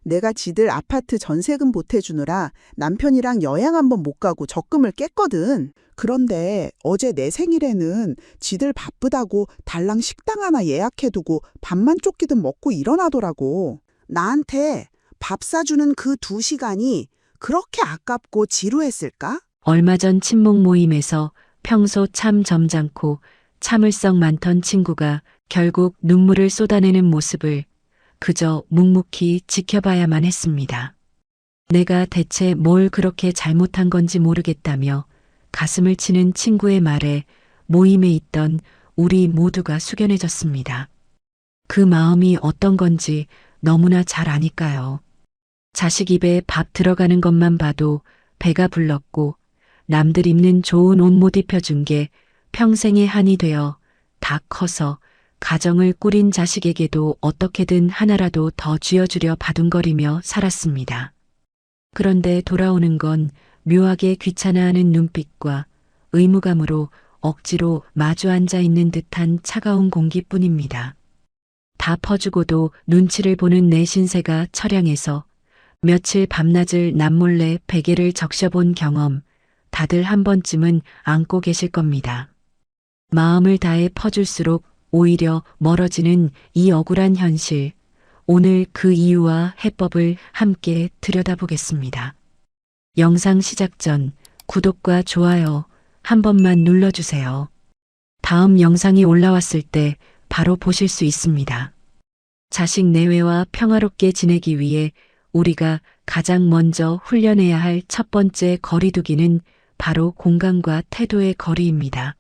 내가 지들 아파트 전세금 보태주느라 남편이랑 여행 한번 못 가고 적금을 깼거든. 그런데 어제 내 생일에는 지들 바쁘다고 달랑 식당 하나 예약해두고 밥만 쫓기든 먹고 일어나더라고. 나한테 밥 사주는 그 2시간이 그렇게 아깝고 지루했을까? 얼마 전 친목 모임에서 평소 참 점잖고 참을성 많던 친구가 결국 눈물을 쏟아내는 모습을 그저 묵묵히 지켜봐야만 했습니다. 내가 대체 뭘 그렇게 잘못한 건지 모르겠다며 가슴을 치는 친구의 말에 모임에 있던 우리 모두가 숙연해졌습니다. 그 마음이 어떤 건지 너무나 잘 아니까요. 자식 입에 밥 들어가는 것만 봐도 배가 불렀고 남들 입는 좋은 옷 못 입혀준 게 평생의 한이 되어 다 커서 가정을 꾸린 자식에게도 어떻게든 하나라도 더 쥐어주려 바둥거리며 살았습니다. 그런데 돌아오는 건 묘하게 귀찮아하는 눈빛과 의무감으로 억지로 마주 앉아 있는 듯한 차가운 공기뿐입니다. 다 퍼주고도 눈치를 보는 내 신세가 처량해서 며칠 밤낮을 남몰래 베개를 적셔본 경험 다들 한 번쯤은 안고 계실 겁니다. 마음을 다해 퍼줄수록 오히려 멀어지는 이 억울한 현실. 오늘 그 이유와 해법을 함께 들여다보겠습니다. 영상 시작 전 구독과 좋아요 한 번만 눌러주세요. 다음 영상이 올라왔을 때 바로 보실 수 있습니다. 자식 내외와 평화롭게 지내기 위해 우리가 가장 먼저 훈련해야 할 첫 번째 거리두기는 바로 공간과 태도의 거리입니다.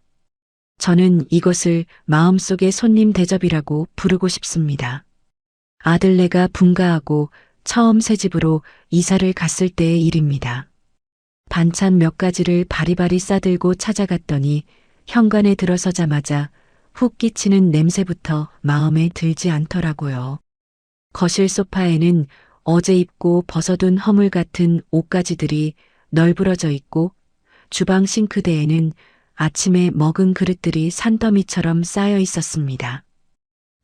저는 이것을 마음속의 손님 대접이라고 부르고 싶습니다. 아들네가 분가하고 처음 새 집으로 이사를 갔을 때의 일입니다. 반찬 몇 가지를 바리바리 싸들고 찾아갔더니 현관에 들어서자마자 훅 끼치는 냄새부터 마음에 들지 않더라고요. 거실 소파에는 어제 입고 벗어둔 허물 같은 옷가지들이 널브러져 있고 주방 싱크대에는 아침에 먹은 그릇들이 산더미처럼 쌓여 있었습니다.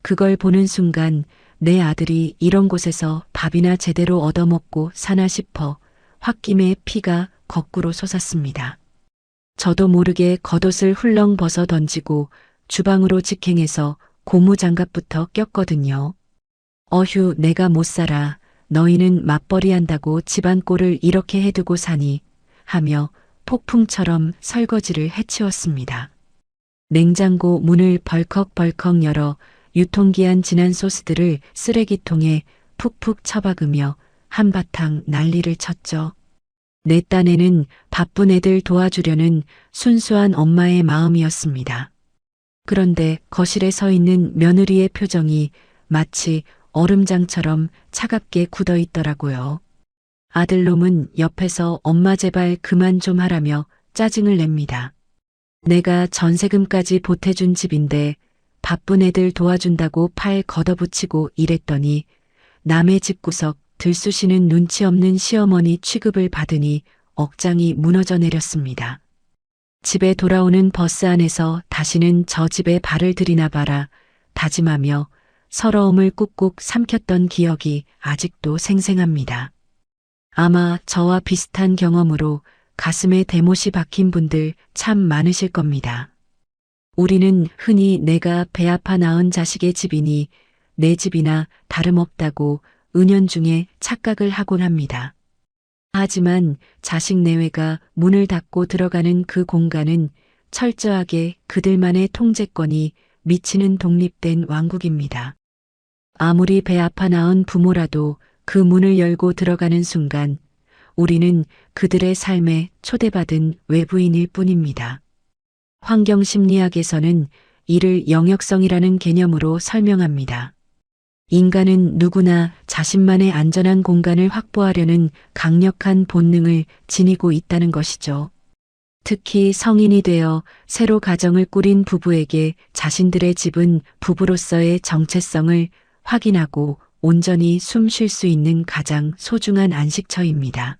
그걸 보는 순간 내 아들이 이런 곳에서 밥이나 제대로 얻어먹고 사나 싶어 홧김에 피가 거꾸로 솟았습니다. 저도 모르게 겉옷을 훌렁 벗어 던지고 주방으로 직행해서 고무장갑부터 꼈거든요. 어휴, 내가 못 살아. 너희는 맞벌이 한다고 집안 꼴을 이렇게 해두고 사니 하며 폭풍처럼 설거지를 해치웠습니다. 냉장고 문을 벌컥벌컥 열어 유통기한 지난 소스들을 쓰레기통에 푹푹 처박으며 한바탕 난리를 쳤죠. 내 딴에는 바쁜 애들 도와주려는 순수한 엄마의 마음이었습니다. 그런데 거실에 서 있는 며느리의 표정이 마치 얼음장처럼 차갑게 굳어 있더라고요. 아들놈은 옆에서 엄마 제발 그만 좀 하라며 짜증을 냅니다. 내가 전세금까지 보태준 집인데 바쁜 애들 도와준다고 팔 걷어붙이고 이랬더니 남의 집구석 들쑤시는 눈치 없는 시어머니 취급을 받으니 억장이 무너져 내렸습니다. 집에 돌아오는 버스 안에서 다시는 저 집에 발을 들이나 봐라 다짐하며 서러움을 꾹꾹 삼켰던 기억이 아직도 생생합니다. 아마 저와 비슷한 경험으로 가슴에 대못이 박힌 분들 참 많으실 겁니다. 우리는 흔히 내가 배 아파 낳은 자식의 집이니 내 집이나 다름없다고 은연중에 착각을 하곤 합니다. 하지만 자식 내외가 문을 닫고 들어가는 그 공간은 철저하게 그들만의 통제권이 미치는 독립된 왕국입니다. 아무리 배 아파 낳은 부모라도 그 문을 열고 들어가는 순간 우리는 그들의 삶에 초대받은 외부인일 뿐입니다. 환경심리학에서는 이를 영역성이라는 개념으로 설명합니다. 인간은 누구나 자신만의 안전한 공간을 확보하려는 강력한 본능을 지니고 있다는 것이죠. 특히 성인이 되어 새로 가정을 꾸린 부부에게 자신들의 집은 부부로서의 정체성을 확인하고 온전히 숨 쉴 수 있는 가장 소중한 안식처입니다.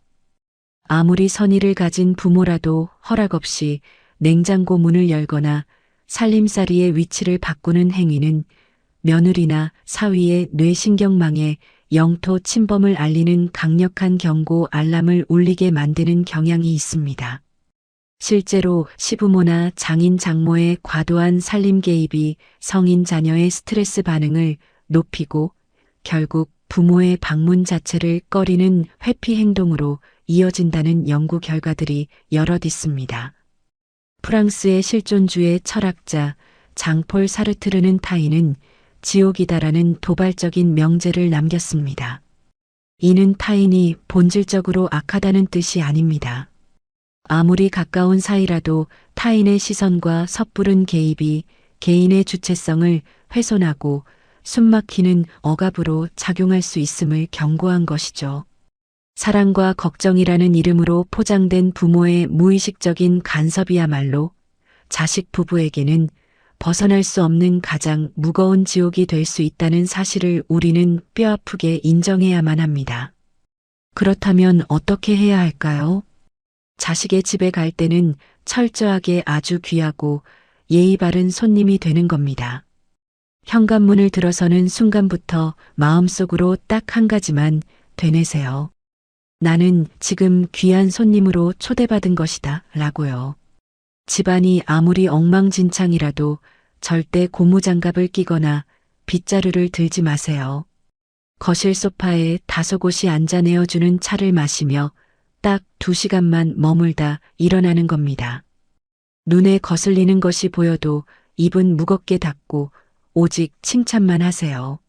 아무리 선의를 가진 부모라도 허락 없이 냉장고 문을 열거나 살림살이의 위치를 바꾸는 행위는 며느리나 사위의 뇌신경망에 영토 침범을 알리는 강력한 경고 알람을 울리게 만드는 경향이 있습니다. 실제로 시부모나 장인 장모의 과도한 살림 개입이 성인 자녀의 스트레스 반응을 높이고 결국 부모의 방문 자체를 꺼리는 회피 행동으로 이어진다는 연구 결과들이 여럿 있습니다. 프랑스의 실존주의 철학자 장폴 사르트르는 타인은 지옥이다라는 도발적인 명제를 남겼습니다. 이는 타인이 본질적으로 악하다는 뜻이 아닙니다. 아무리 가까운 사이라도 타인의 시선과 섣부른 개입이 개인의 주체성을 훼손하고 숨막히는 억압으로 작용할 수 있음을 경고한 것이죠. 사랑과 걱정이라는 이름으로 포장된 부모의 무의식적인 간섭이야말로 자식 부부에게는 벗어날 수 없는 가장 무거운 지옥이 될 수 있다는 사실을 우리는 뼈아프게 인정해야만 합니다. 그렇다면 어떻게 해야 할까요? 자식의 집에 갈 때는 철저하게 아주 귀하고 예의 바른 손님이 되는 겁니다. 현관문을 들어서는 순간부터 마음속으로 딱 한 가지만 되뇌세요. 나는 지금 귀한 손님으로 초대받은 것이다 라고요. 집안이 아무리 엉망진창이라도 절대 고무장갑을 끼거나 빗자루를 들지 마세요. 거실 소파에 다소곳이 앉아 내어주는 차를 마시며 딱 2시간만 머물다 일어나는 겁니다. 눈에 거슬리는 것이 보여도 입은 무겁게 닫고 오직 칭찬만 하세요.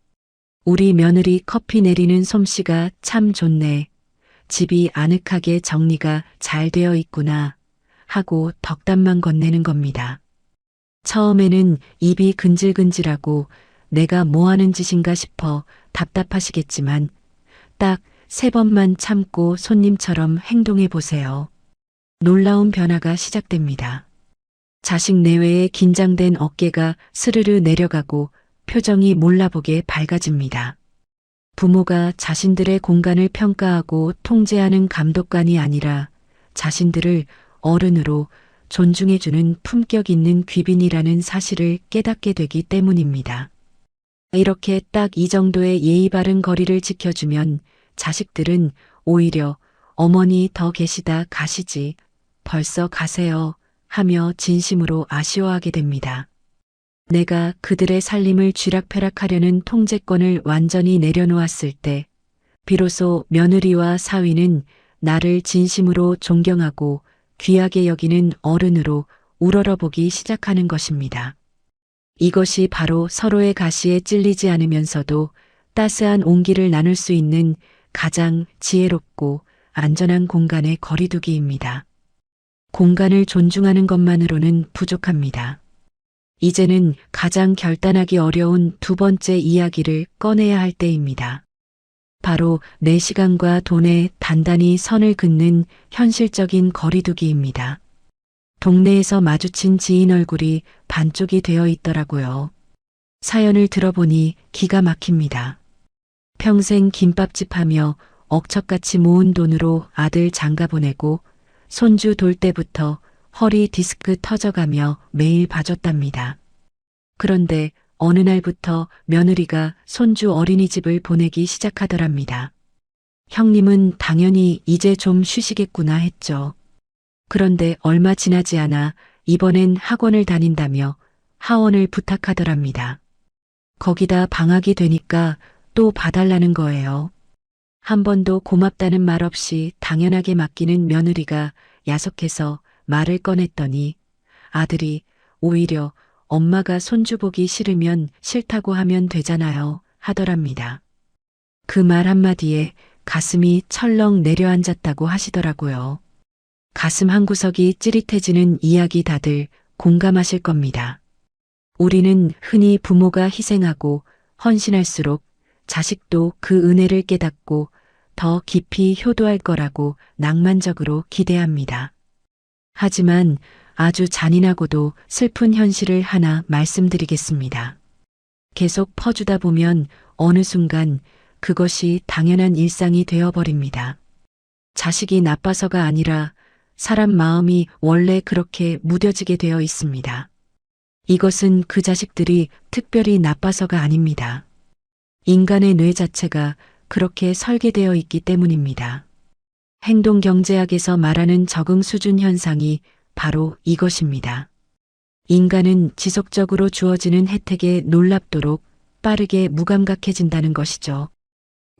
우리 며느리 커피 내리는 솜씨가 참 좋네. 집이 아늑하게 정리가 잘 되어 있구나 하고 덕담만 건네는 겁니다. 처음에는 입이 근질근질하고 내가 뭐 하는 짓인가 싶어 답답하시겠지만 딱 3번만 참고 손님처럼 행동해 보세요. 놀라운 변화가 시작됩니다. 자식 내외의 긴장된 어깨가 스르르 내려가고 표정이 몰라보게 밝아집니다. 부모가 자신들의 공간을 평가하고 통제하는 감독관이 아니라 자신들을 어른으로 존중해주는 품격 있는 귀빈이라는 사실을 깨닫게 되기 때문입니다. 이렇게 딱 이 정도의 예의 바른 거리를 지켜주면 자식들은 오히려 어머니 더 계시다 가시지 벌써 가세요 하며 진심으로 아쉬워하게 됩니다. 내가 그들의 살림을 쥐락펴락하려는 통제권을 완전히 내려놓았을 때 비로소 며느리와 사위는 나를 진심으로 존경하고 귀하게 여기는 어른으로 우러러보기 시작하는 것입니다. 이것이 바로 서로의 가시에 찔리지 않으면서도 따스한 온기를 나눌 수 있는 가장 지혜롭고 안전한 공간의 거리두기입니다. 공간을 존중하는 것만으로는 부족합니다. 이제는 가장 결단하기 어려운 2번째 이야기를 꺼내야 할 때입니다. 바로 내 시간과 돈에 단단히 선을 긋는 현실적인 거리두기입니다. 동네에서 마주친 지인 얼굴이 반쪽이 되어 있더라고요. 사연을 들어보니 기가 막힙니다. 평생 김밥집 하며 억척같이 모은 돈으로 아들 장가 보내고 손주 돌 때부터 허리 디스크 터져가며 매일 봐줬답니다. 그런데 어느 날부터 며느리가 손주 어린이집을 보내기 시작하더랍니다. 형님은 당연히 이제 좀 쉬시겠구나 했죠. 그런데 얼마 지나지 않아 이번엔 학원을 다닌다며 하원을 부탁하더랍니다. 거기다 방학이 되니까 또 봐달라는 거예요. 한 번도 고맙다는 말 없이 당연하게 맡기는 며느리가 야속해서 말을 꺼냈더니 아들이 오히려 엄마가 손주 보기 싫으면 싫다고 하면 되잖아요 하더랍니다. 그 말 한마디에 가슴이 철렁 내려앉았다고 하시더라고요. 가슴 한구석이 찌릿해지는 이야기 다들 공감하실 겁니다. 우리는 흔히 부모가 희생하고 헌신할수록 자식도 그 은혜를 깨닫고 더 깊이 효도할 거라고 낭만적으로 기대합니다. 하지만 아주 잔인하고도 슬픈 현실을 하나 말씀드리겠습니다. 계속 퍼주다 보면 어느 순간 그것이 당연한 일상이 되어버립니다. 자식이 나빠서가 아니라 사람 마음이 원래 그렇게 무뎌지게 되어 있습니다. 이것은 그 자식들이 특별히 나빠서가 아닙니다. 인간의 뇌 자체가 그렇게 설계되어 있기 때문입니다. 행동경제학에서 말하는 적응 수준 현상이 바로 이것입니다. 인간은 지속적으로 주어지는 혜택에 놀랍도록 빠르게 무감각해진다는 것이죠.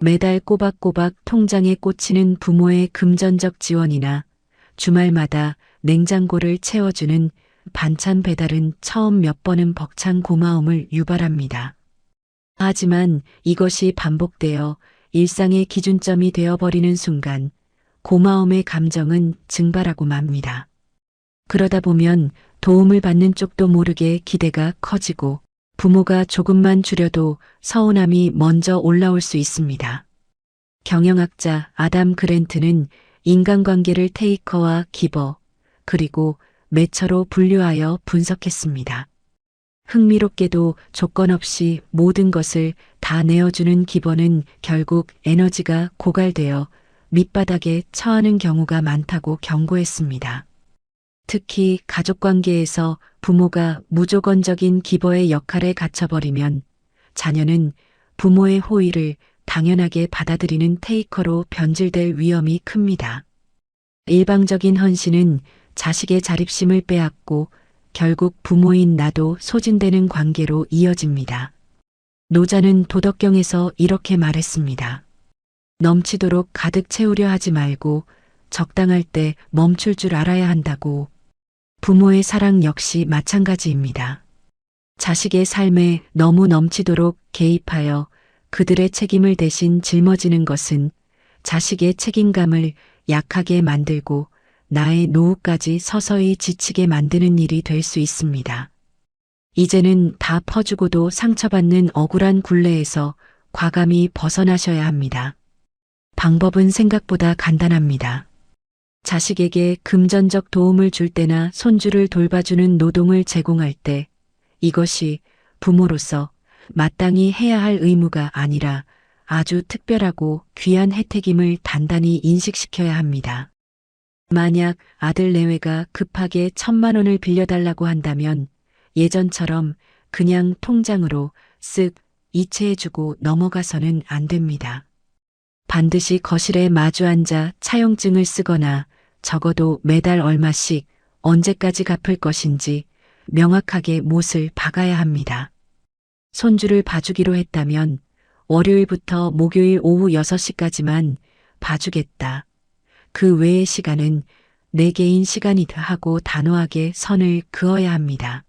매달 꼬박꼬박 통장에 꽂히는 부모의 금전적 지원이나 주말마다 냉장고를 채워주는 반찬 배달은 처음 몇 번은 벅찬 고마움을 유발합니다. 하지만 이것이 반복되어 일상의 기준점이 되어버리는 순간 고마움의 감정은 증발하고 맙니다. 그러다 보면 도움을 받는 쪽도 모르게 기대가 커지고 부모가 조금만 줄여도 서운함이 먼저 올라올 수 있습니다. 경영학자 아담 그랜트는 인간관계를 테이커와 기버, 그리고 매처로 분류하여 분석했습니다. 흥미롭게도 조건 없이 모든 것을 다 내어주는 기버는 결국 에너지가 고갈되어 밑바닥에 처하는 경우가 많다고 경고했습니다. 특히 가족관계에서 부모가 무조건적인 기버의 역할에 갇혀버리면 자녀는 부모의 호의를 당연하게 받아들이는 테이커로 변질될 위험이 큽니다. 일방적인 헌신은 자식의 자립심을 빼앗고 결국 부모인 나도 소진되는 관계로 이어집니다. 노자는 도덕경에서 이렇게 말했습니다. 넘치도록 가득 채우려 하지 말고 적당할 때 멈출 줄 알아야 한다고. 부모의 사랑 역시 마찬가지입니다. 자식의 삶에 너무 넘치도록 개입하여 그들의 책임을 대신 짊어지는 것은 자식의 책임감을 약하게 만들고 나의 노후까지 서서히 지치게 만드는 일이 될 수 있습니다. 이제는 다 퍼주고도 상처받는 억울한 굴레에서 과감히 벗어나셔야 합니다. 방법은 생각보다 간단합니다. 자식에게 금전적 도움을 줄 때나 손주를 돌봐주는 노동을 제공할 때 이것이 부모로서 마땅히 해야 할 의무가 아니라 아주 특별하고 귀한 혜택임을 단단히 인식시켜야 합니다. 만약 아들 내외가 급하게 1,000만 원을 빌려달라고 한다면 예전처럼 그냥 통장으로 쓱 이체해주고 넘어가서는 안 됩니다. 반드시 거실에 마주 앉아 차용증을 쓰거나 적어도 매달 얼마씩 언제까지 갚을 것인지 명확하게 못을 박아야 합니다. 손주를 봐주기로 했다면 월요일부터 목요일 오후 6시까지만 봐주겠다. 그 외의 시간은 내 개인 시간이다 하고 단호하게 선을 그어야 합니다.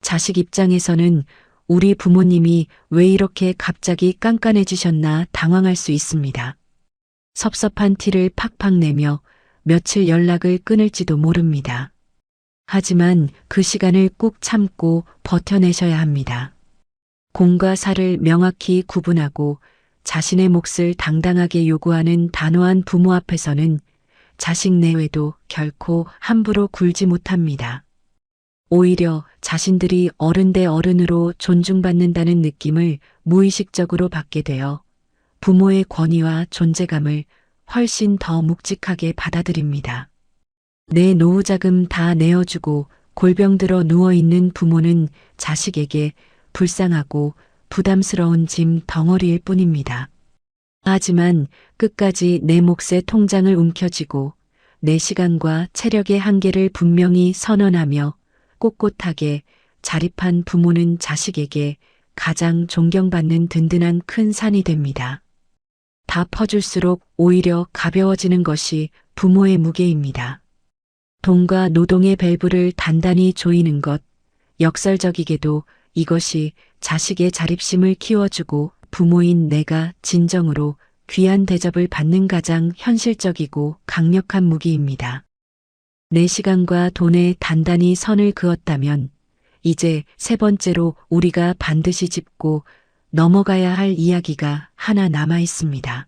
자식 입장에서는 우리 부모님이 왜 이렇게 갑자기 깐깐해지셨나 당황할 수 있습니다. 섭섭한 티를 팍팍 내며 며칠 연락을 끊을지도 모릅니다. 하지만 그 시간을 꾹 참고 버텨내셔야 합니다. 공과 사를 명확히 구분하고 자신의 몫을 당당하게 요구하는 단호한 부모 앞에서는 자식 내외도 결코 함부로 굴지 못합니다. 오히려 자신들이 어른 대 어른으로 존중받는다는 느낌을 무의식적으로 받게 되어 부모의 권위와 존재감을 훨씬 더 묵직하게 받아들입니다. 내 노후자금 다 내어주고 골병들어 누워있는 부모는 자식에게 불쌍하고 부담스러운 짐 덩어리일 뿐입니다. 하지만 끝까지 내 몫의 통장을 움켜쥐고 내 시간과 체력의 한계를 분명히 선언하며 꼿꼿하게 자립한 부모는 자식에게 가장 존경받는 든든한 큰 산이 됩니다. 다 퍼줄수록 오히려 가벼워지는 것이 부모의 무게입니다. 돈과 노동의 밸브를 단단히 조이는 것, 역설적이게도 이것이 자식의 자립심을 키워주고 부모인 내가 진정으로 귀한 대접을 받는 가장 현실적이고 강력한 무기입니다. 내 시간과 돈에 단단히 선을 그었다면 이제 세 번째로 우리가 반드시 짚고 넘어가야 할 이야기가 하나 남아 있습니다.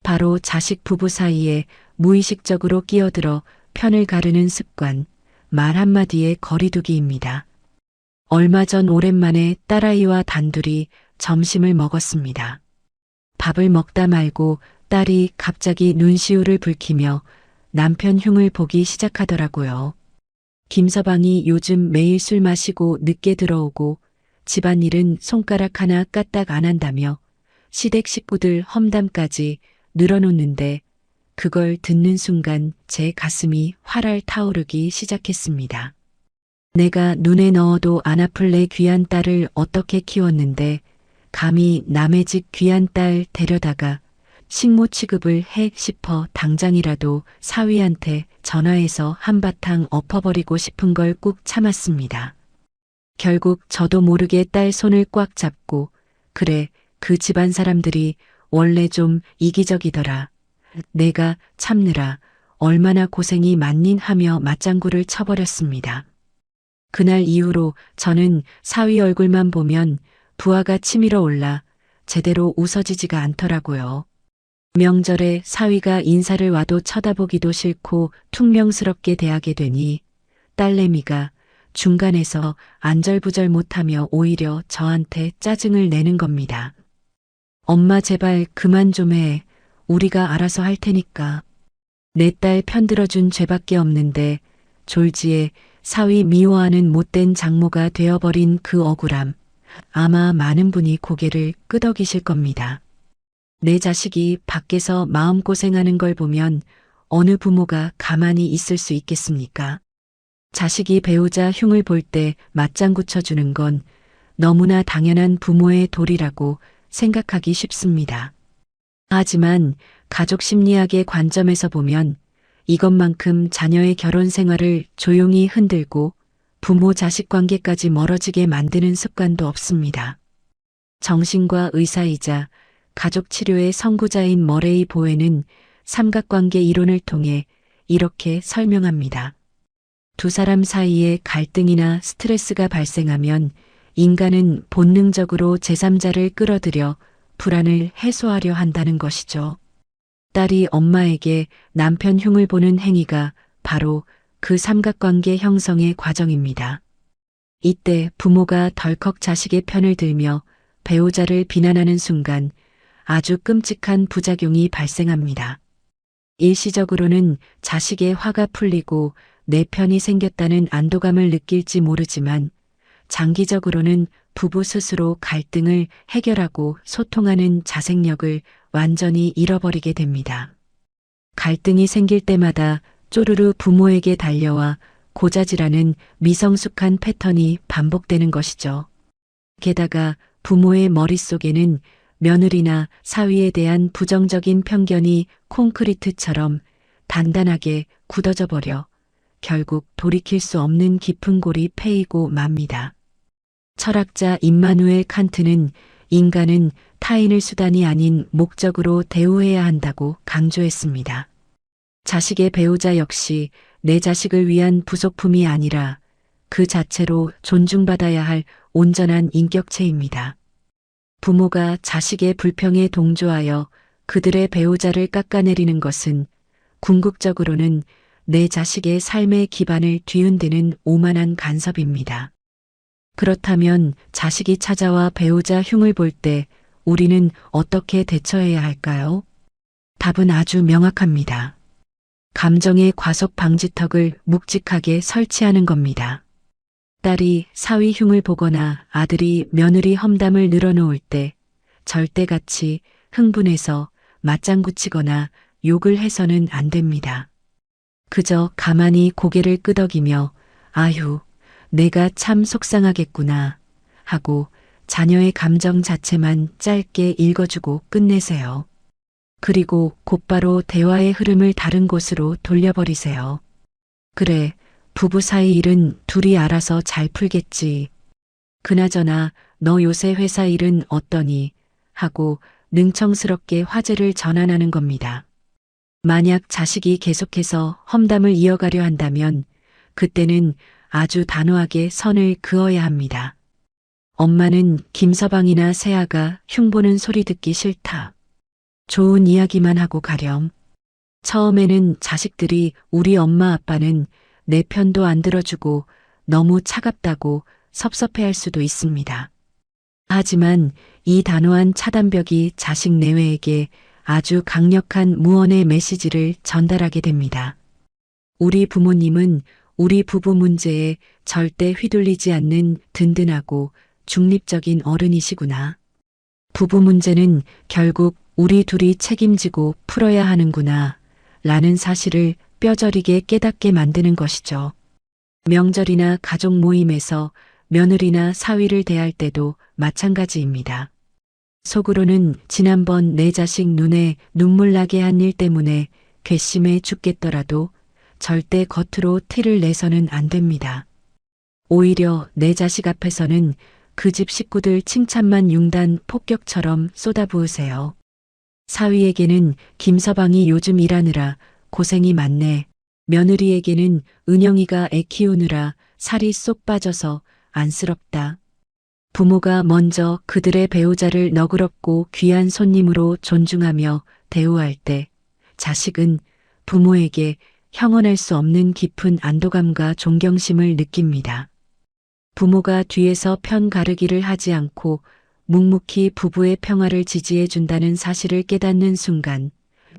바로 자식 부부 사이에 무의식적으로 끼어들어 편을 가르는 습관, 말 한마디에 거리두기입니다. 얼마 전 오랜만에 딸아이와 단둘이 점심을 먹었습니다. 밥을 먹다 말고 딸이 갑자기 눈시울을 붉히며 남편 흉을 보기 시작하더라고요. 김서방이 요즘 매일 술 마시고 늦게 들어오고 집안일은 손가락 하나 까딱 안 한다며 시댁 식구들 험담까지 늘어놓는데 그걸 듣는 순간 제 가슴이 활활 타오르기 시작했습니다. 내가 눈에 넣어도 안 아플 내 귀한 딸을 어떻게 키웠는데 감히 남의 집 귀한 딸 데려다가 식모 취급을 해 싶어 당장이라도 사위한테 전화해서 한바탕 엎어버리고 싶은 걸 꾹 참았습니다. 결국 저도 모르게 딸 손을 꽉 잡고 그래 그 집안 사람들이 원래 좀 이기적이더라. 내가 참느라 얼마나 고생이 많닌 하며 맞장구를 쳐버렸습니다. 그날 이후로 저는 사위 얼굴만 보면 부하가 치밀어 올라 제대로 웃어지지가 않더라고요. 명절에 사위가 인사를 와도 쳐다보기도 싫고 퉁명스럽게 대하게 되니 딸내미가 중간에서 안절부절 못하며 오히려 저한테 짜증을 내는 겁니다. 엄마 제발 그만 좀 해. 우리가 알아서 할 테니까. 내 딸 편들어준 죄밖에 없는데 졸지에 사위 미워하는 못된 장모가 되어버린 그 억울함. 아마 많은 분이 고개를 끄덕이실 겁니다. 내 자식이 밖에서 마음고생하는 걸 보면 어느 부모가 가만히 있을 수 있겠습니까? 자식이 배우자 흉을 볼 때 맞장구 쳐주는 건 너무나 당연한 부모의 도리라고 생각하기 쉽습니다. 하지만 가족 심리학의 관점에서 보면 이것만큼 자녀의 결혼 생활을 조용히 흔들고 부모 자식 관계까지 멀어지게 만드는 습관도 없습니다. 정신과 의사이자 가족 치료의 선구자인 머레이 보웨는 삼각관계 이론을 통해 이렇게 설명합니다. 두 사람 사이에 갈등이나 스트레스가 발생하면 인간은 본능적으로 제3자를 끌어들여 불안을 해소하려 한다는 것이죠. 딸이 엄마에게 남편 흉을 보는 행위가 바로 그 삼각관계 형성의 과정입니다. 이때 부모가 덜컥 자식의 편을 들며 배우자를 비난하는 순간 아주 끔찍한 부작용이 발생합니다. 일시적으로는 자식의 화가 풀리고 내 편이 생겼다는 안도감을 느낄지 모르지만 장기적으로는 부부 스스로 갈등을 해결하고 소통하는 자생력을 완전히 잃어버리게 됩니다. 갈등이 생길 때마다 쪼르르 부모에게 달려와 고자질하는 미성숙한 패턴이 반복되는 것이죠. 게다가 부모의 머릿속에는 며느리나 사위에 대한 부정적인 편견이 콘크리트처럼 단단하게 굳어져 버려 결국 돌이킬 수 없는 깊은 골이 패이고 맙니다. 철학자 임마누엘 칸트는 인간은 타인을 수단이 아닌 목적으로 대우해야 한다고 강조했습니다. 자식의 배우자 역시 내 자식을 위한 부속품이 아니라 그 자체로 존중받아야 할 온전한 인격체입니다. 부모가 자식의 불평에 동조하여 그들의 배우자를 깎아내리는 것은 궁극적으로는 내 자식의 삶의 기반을 뒤흔드는 오만한 간섭입니다. 그렇다면 자식이 찾아와 배우자 흉을 볼 때 우리는 어떻게 대처해야 할까요? 답은 아주 명확합니다. 감정의 과속 방지턱을 묵직하게 설치하는 겁니다. 딸이 사위 흉을 보거나 아들이 며느리 험담을 늘어놓을 때 절대같이 흥분해서 맞장구 치거나 욕을 해서는 안 됩니다. 그저 가만히 고개를 끄덕이며 아휴, 내가 참 속상하겠구나 하고 자녀의 감정 자체만 짧게 읽어주고 끝내세요. 그리고 곧바로 대화의 흐름을 다른 곳으로 돌려버리세요. 그래, 부부 사이 일은 둘이 알아서 잘 풀겠지. 그나저나 너 요새 회사 일은 어떠니? 하고 능청스럽게 화제를 전환하는 겁니다. 만약 자식이 계속해서 험담을 이어가려 한다면 그때는 아주 단호하게 선을 그어야 합니다. 엄마는 김서방이나 세아가 흉보는 소리 듣기 싫다. 좋은 이야기만 하고 가렴. 처음에는 자식들이 우리 엄마 아빠는 내 편도 안 들어주고 너무 차갑다고 섭섭해할 수도 있습니다. 하지만 이 단호한 차단벽이 자식 내외에게 아주 강력한 무언의 메시지를 전달하게 됩니다. 우리 부모님은 우리 부부 문제에 절대 휘둘리지 않는 든든하고 중립적인 어른이시구나. 부부 문제는 결국 우리 둘이 책임지고 풀어야 하는구나 라는 사실을 뼈저리게 깨닫게 만드는 것이죠. 명절이나 가족 모임에서 며느리나 사위를 대할 때도 마찬가지입니다. 속으로는 지난번 내 자식 눈에 눈물 나게 한 일 때문에 괘씸해 죽겠더라도 절대 겉으로 티를 내서는 안 됩니다. 오히려 내 자식 앞에서는 그 집 식구들 칭찬만 융단 폭격처럼 쏟아부으세요. 사위에게는 김서방이 요즘 일하느라 고생이 많네. 며느리에게는 은영이가 애 키우느라 살이 쏙 빠져서 안쓰럽다. 부모가 먼저 그들의 배우자를 너그럽고 귀한 손님으로 존중하며 대우할 때 자식은 부모에게 형언할 수 없는 깊은 안도감과 존경심을 느낍니다. 부모가 뒤에서 편 가르기를 하지 않고 묵묵히 부부의 평화를 지지해 준다는 사실을 깨닫는 순간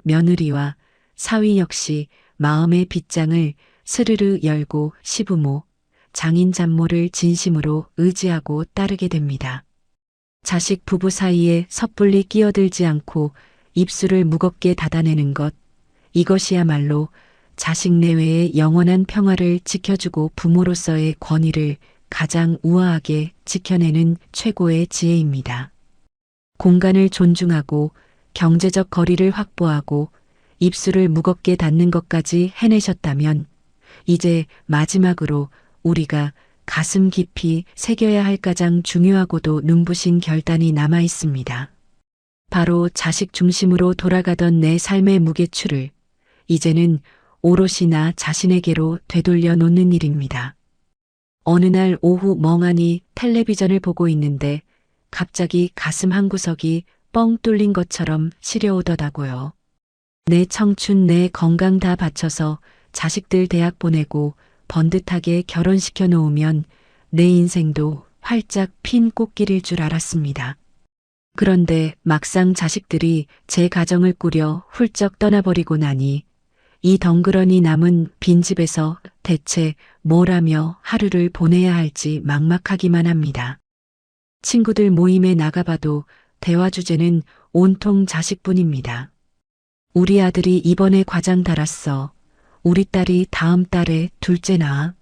며느리와 사위 역시 마음의 빗장을 스르르 열고 시부모, 장인 장모를 진심으로 의지하고 따르게 됩니다. 자식 부부 사이에 섣불리 끼어들지 않고 입술을 무겁게 닫아내는 것, 이것이야말로 자식 내외의 영원한 평화를 지켜주고 부모로서의 권위를 가장 우아하게 지켜내는 최고의 지혜입니다. 공간을 존중하고 경제적 거리를 확보하고 입술을 무겁게 닫는 것까지 해내셨다면 이제 마지막으로 우리가 가슴 깊이 새겨야 할 가장 중요하고도 눈부신 결단이 남아 있습니다. 바로 자식 중심으로 돌아가던 내 삶의 무게추를 이제는 오롯이 나 자신에게로 되돌려 놓는 일입니다. 어느 날 오후 멍하니 텔레비전을 보고 있는데 갑자기 가슴 한구석이 뻥 뚫린 것처럼 시려오더라고요. 내 청춘, 내 건강 다 바쳐서 자식들 대학 보내고 번듯하게 결혼시켜 놓으면 내 인생도 활짝 핀 꽃길일 줄 알았습니다. 그런데 막상 자식들이 제 가정을 꾸려 훌쩍 떠나버리고 나니 이 덩그러니 남은 빈집에서 대체 뭘 하며 하루를 보내야 할지 막막하기만 합니다. 친구들 모임에 나가봐도 대화 주제는 온통 자식뿐입니다. 우리 아들이 이번에 과장 달았어. 우리 딸이 다음 달에 둘째 낳아.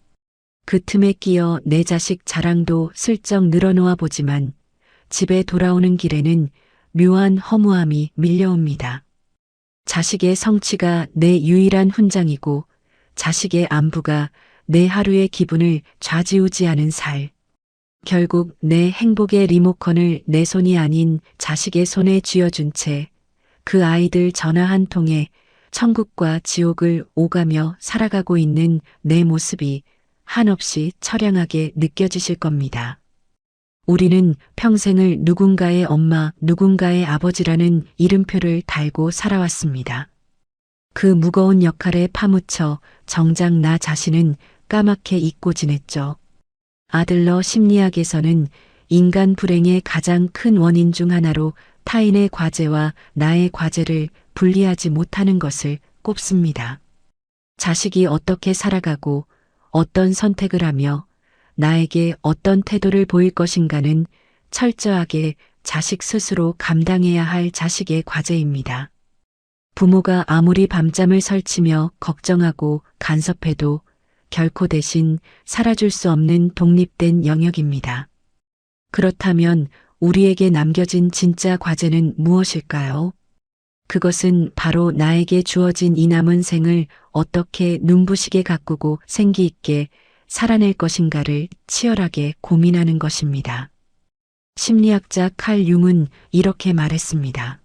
그 틈에 끼어 내 자식 자랑도 슬쩍 늘어놓아 보지만 집에 돌아오는 길에는 묘한 허무함이 밀려옵니다. 자식의 성취가 내 유일한 훈장이고 자식의 안부가 내 하루의 기분을 좌지우지하는 살. 결국 내 행복의 리모컨을 내 손이 아닌 자식의 손에 쥐어준 채 그 아이들 전화 한 통에 천국과 지옥을 오가며 살아가고 있는 내 모습이 한없이 처량하게 느껴지실 겁니다. 우리는 평생을 누군가의 엄마, 누군가의 아버지라는 이름표를 달고 살아왔습니다. 그 무거운 역할에 파묻혀 정작 나 자신은 까맣게 잊고 지냈죠. 아들러 심리학에서는 인간 불행의 가장 큰 원인 중 하나로 타인의 과제와 나의 과제를 분리하지 못하는 것을 꼽습니다. 자식이 어떻게 살아가고 어떤 선택을 하며 나에게 어떤 태도를 보일 것인가는 철저하게 자식 스스로 감당해야 할 자식의 과제입니다. 부모가 아무리 밤잠을 설치며 걱정하고 간섭해도 결코 대신 살아줄 수 없는 독립된 영역입니다. 그렇다면 우리에게 남겨진 진짜 과제는 무엇일까요? 그것은 바로 나에게 주어진 이 남은 생을 어떻게 눈부시게 가꾸고 생기 있게 살아낼 것인가를 치열하게 고민하는 것입니다. 심리학자 칼 융은 이렇게 말했습니다.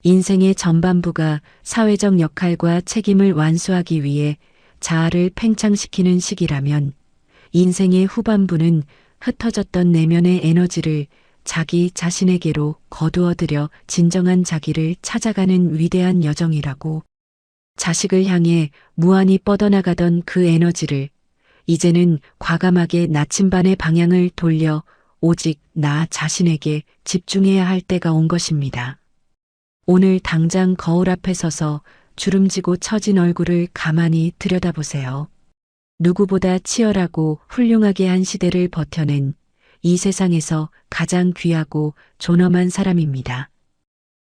인생의 전반부가 사회적 역할과 책임을 완수하기 위해 자아를 팽창시키는 시기라면 인생의 후반부는 흩어졌던 내면의 에너지를 자기 자신에게로 거두어들여 진정한 자기를 찾아가는 위대한 여정이라고. 자식을 향해 무한히 뻗어나가던 그 에너지를 이제는 과감하게 나침반의 방향을 돌려 오직 나 자신에게 집중해야 할 때가 온 것입니다. 오늘 당장 거울 앞에 서서 주름지고 처진 얼굴을 가만히 들여다보세요. 누구보다 치열하고 훌륭하게 한 시대를 버텨낸 이 세상에서 가장 귀하고 존엄한 사람입니다.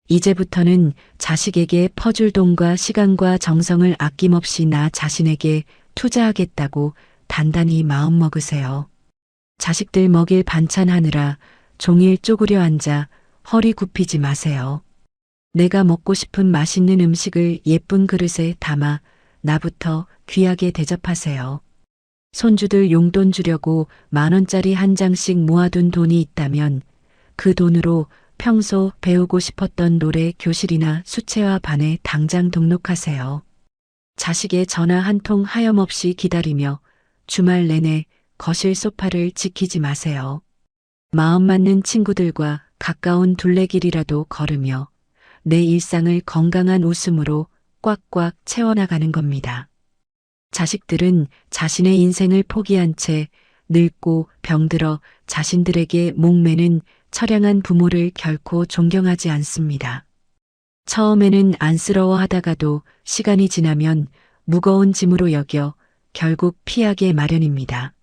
이제부터는 자식에게 퍼줄 돈과 시간과 정성을 아낌없이 나 자신에게 투자하겠다고 단단히 마음먹으세요. 자식들 먹일 반찬 하느라 종일 쪼그려 앉아 허리 굽히지 마세요. 내가 먹고 싶은 맛있는 음식을 예쁜 그릇에 담아 나부터 귀하게 대접하세요. 손주들 용돈 주려고 10,000원짜리 한 장씩 모아둔 돈이 있다면 그 돈으로 평소 배우고 싶었던 노래 교실이나 수채화 반에 당장 등록하세요. 자식의 전화 한 통 하염없이 기다리며 주말 내내 거실 소파를 지키지 마세요. 마음 맞는 친구들과 가까운 둘레길이라도 걸으며 내 일상을 건강한 웃음으로 꽉꽉 채워나가는 겁니다. 자식들은 자신의 인생을 포기한 채 늙고 병들어 자신들에게 목매는 처량한 부모를 결코 존경하지 않습니다. 처음에는 안쓰러워하다가도 시간이 지나면 무거운 짐으로 여겨 결국 피하게 마련입니다.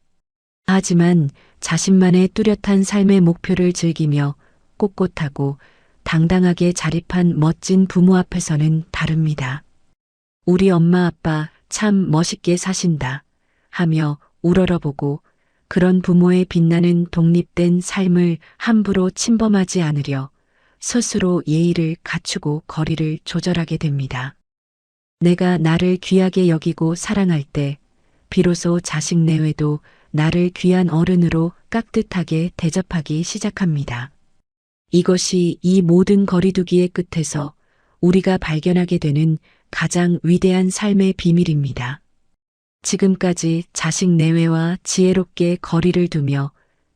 하지만 자신만의 뚜렷한 삶의 목표를 즐기며 꼿꼿하고 당당하게 자립한 멋진 부모 앞에서는 다릅니다. 우리 엄마 아빠 참 멋있게 사신다 하며 우러러보고 그런 부모의 빛나는 독립된 삶을 함부로 침범하지 않으려 스스로 예의를 갖추고 거리를 조절하게 됩니다. 내가 나를 귀하게 여기고 사랑할 때 비로소 자식 내외도 나를 귀한 어른으로 깍듯하게 대접하기 시작합니다. 이것이 이 모든 거리두기의 끝에서 우리가 발견하게 되는 가장 위대한 삶의 비밀입니다. 지금까지 자식 내외와 지혜롭게 거리를 두며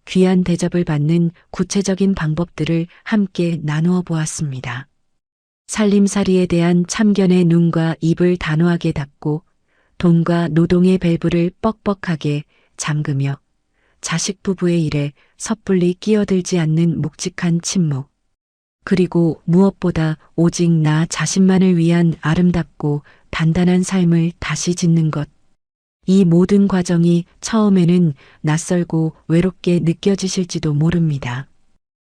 귀한 대접을 받는 구체적인 방법들을 함께 나누어 보았습니다. 살림살이에 대한 참견의 눈과 입을 단호하게 닫고 돈과 노동의 밸브를 뻑뻑하게 잠그며 자식 부부의 일에 섣불리 끼어들지 않는 묵직한 침묵. 그리고 무엇보다 오직 나 자신만을 위한 아름답고 단단한 삶을 다시 짓는 것. 이 모든 과정이 처음에는 낯설고 외롭게 느껴지실지도 모릅니다.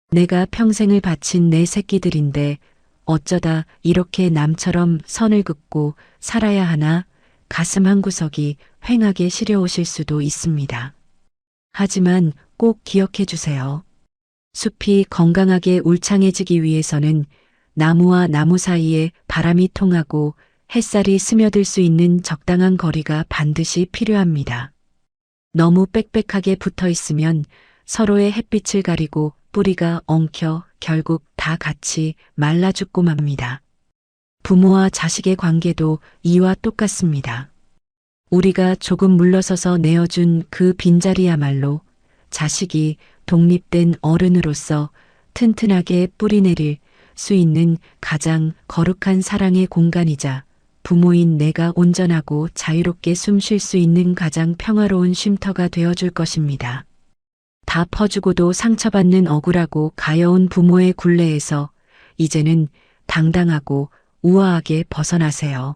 내가 평생을 바친 내 새끼들인데 어쩌다 이렇게 남처럼 선을 긋고 살아야 하나 가슴 한구석이 휑하게 시려오실 수도 있습니다. 하지만 꼭 기억해 주세요. 숲이 건강하게 울창해지기 위해서는 나무와 나무 사이에 바람이 통하고 햇살이 스며들 수 있는 적당한 거리가 반드시 필요합니다. 너무 빽빽하게 붙어 있으면 서로의 햇빛을 가리고 뿌리가 엉켜 결국 다 같이 말라 죽고 맙니다. 부모와 자식의 관계도 이와 똑같습니다. 우리가 조금 물러서서 내어준 그 빈자리야말로 자식이 독립된 어른으로서 튼튼하게 뿌리내릴 수 있는 가장 거룩한 사랑의 공간이자 부모인 내가 온전하고 자유롭게 숨 쉴 수 있는 가장 평화로운 쉼터가 되어줄 것입니다. 다 퍼주고도 상처받는 억울하고 가여운 부모의 굴레에서 이제는 당당하고 우아하게 벗어나세요.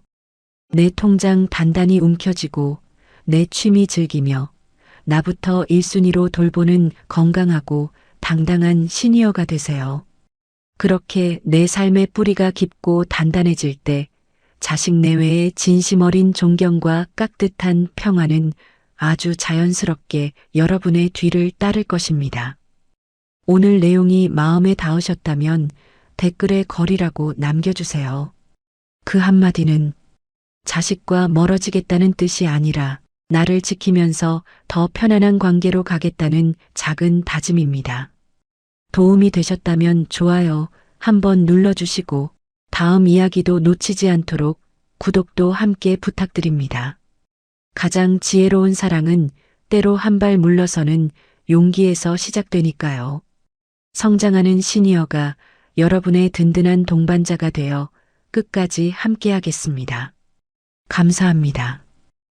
내 통장 단단히 움켜쥐고 내 취미 즐기며 나부터 1순위로 돌보는 건강하고 당당한 시니어가 되세요. 그렇게 내 삶의 뿌리가 깊고 단단해질 때 자식 내외의 진심 어린 존경과 깍듯한 평화는 아주 자연스럽게 여러분의 뒤를 따를 것입니다. 오늘 내용이 마음에 닿으셨다면 댓글에 거리라고 남겨주세요. 그 한마디는 자식과 멀어지겠다는 뜻이 아니라 나를 지키면서 더 편안한 관계로 가겠다는 작은 다짐입니다. 도움이 되셨다면 좋아요 한번 눌러주시고 다음 이야기도 놓치지 않도록 구독도 함께 부탁드립니다. 가장 지혜로운 사랑은 때로 한 발 물러서는 용기에서 시작되니까요. 성장하는 시니어가 여러분의 든든한 동반자가 되어 끝까지 함께하겠습니다. 감사합니다.